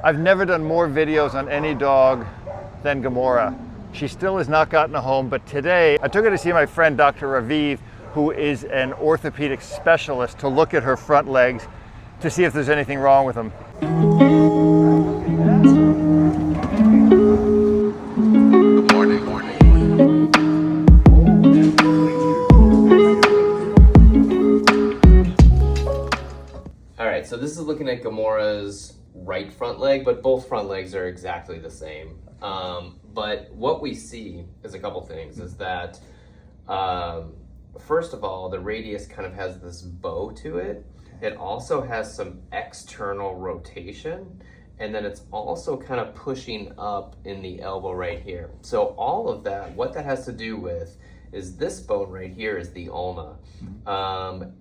I've never done more videos on any dog than Gomorra. She still has not gotten a home, but today I took her to see my friend Dr. Raviv, who is an orthopedic specialist, to look at her front legs to see if there's anything wrong with them. So this is looking at Gomorra's right front leg, but both front legs are exactly the same. But what we see is a couple things, is that first of all, the radius kind of has this bow to it. It also has some external rotation, and then it's also kind of pushing up in the elbow right here. So all of that, what that has to do with is this bone right here is the ulna.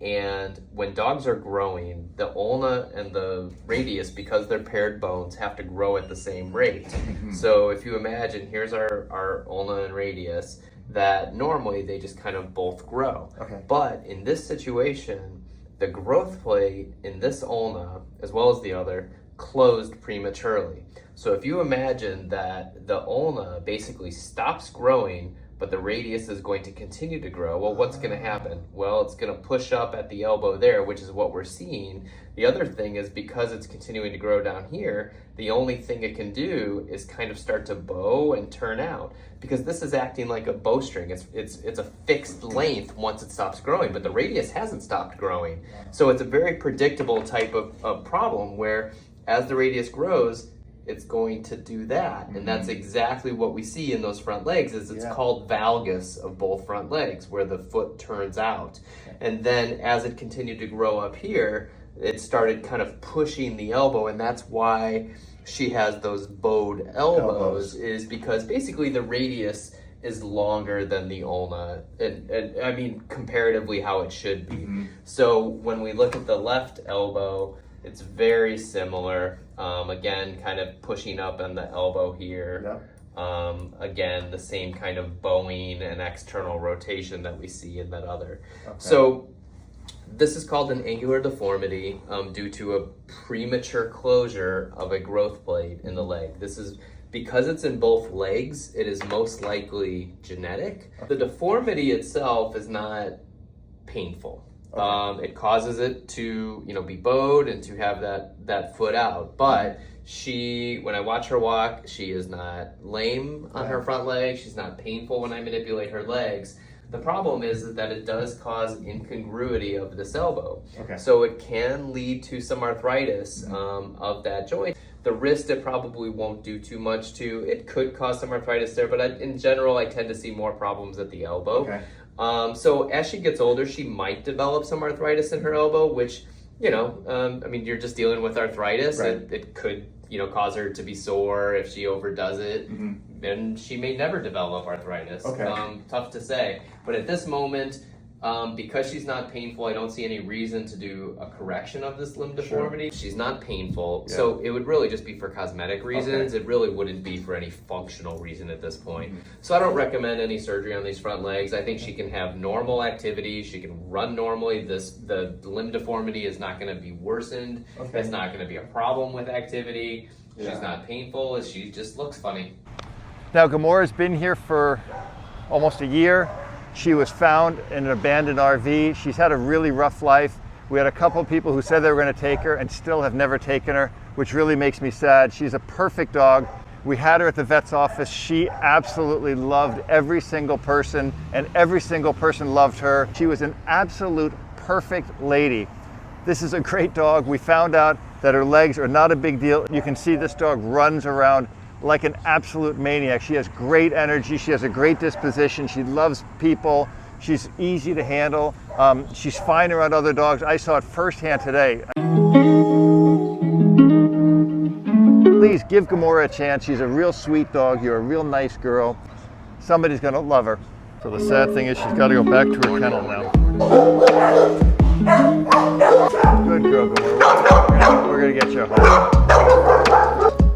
And when dogs are growing, the ulna and the radius, because they're paired bones, have to grow at the same rate. So if you imagine, here's our ulna and radius, that normally they just kind of both grow. But in this situation, the growth plate in this ulna, as well as the other, closed prematurely. So if you imagine that the ulna basically stops growing, but the radius is going to continue to grow, well, what's going to happen? Well, it's going to push up at the elbow there, which is what we're seeing. The other thing is, because it's continuing to grow down here, the only thing it can do is kind of start to bow and turn out, because this is acting like a bowstring. It's a fixed length once it stops growing, but the radius hasn't stopped growing. So it's a very predictable type of problem where, as the radius grows, it's going to do that. And that's exactly what we see in those front legs. Is it's called valgus of both front legs, where the foot turns out. And then as it continued to grow up here, it started kind of pushing the elbow, and that's why she has those bowed elbows, is because basically the radius is longer than the ulna, and I mean comparatively how it should be. So when we look at the left elbow, it's very similar. Again, kind of pushing up on the elbow here. Again, the same kind of bowing and external rotation that we see in that other. So this is called an angular deformity due to a premature closure of a growth plate in the leg. This is because it's in both legs, it is most likely genetic. The deformity itself is not painful. It causes it to, be bowed and to have that foot out. But when I watch her walk, she is not lame on her front leg. She's not painful when I manipulate her legs. The problem is that it does cause incongruity of this elbow. So it can lead to some arthritis of that joint. The wrist, it probably won't do too much to. It could cause some arthritis there, but in general, I tend to see more problems at the elbow. So as she gets older, she might develop some arthritis in her elbow, which, I mean, you're just dealing with arthritis. It could, cause her to be sore if she overdoes it. And she may never develop arthritis. Tough to say. But at this moment, because she's not painful, I don't see any reason to do a correction of this limb deformity. She's not painful, so it would really just be for cosmetic reasons. It really wouldn't be for any functional reason at this point. So I don't recommend any surgery on these front legs. I think she can have normal activity. She can run normally. The limb deformity is not going to be worsened. It's not going to be a problem with activity. She's not painful. She just looks funny. Now, Gomorra's been here for almost a year. She was found in an abandoned RV. She's had a really rough life. We had a couple of people who said they were going to take her and still have never taken her, which really makes me sad. She's a perfect dog. We had her at the vet's office. She absolutely loved every single person, and every single person loved her. She was an absolute perfect lady. This is a great dog. We found out that her legs are not a big deal. You can see this dog runs around like an absolute maniac. She has great energy. She has a great disposition. She loves people. She's easy to handle. She's fine around other dogs. I saw it firsthand today. Please give Gomorra a chance. She's a real sweet dog. You're a real nice girl. Somebody's gonna love her. So the sad thing is she's gotta go back to her kennel now. Good girl, Gomorra. We're gonna get you home.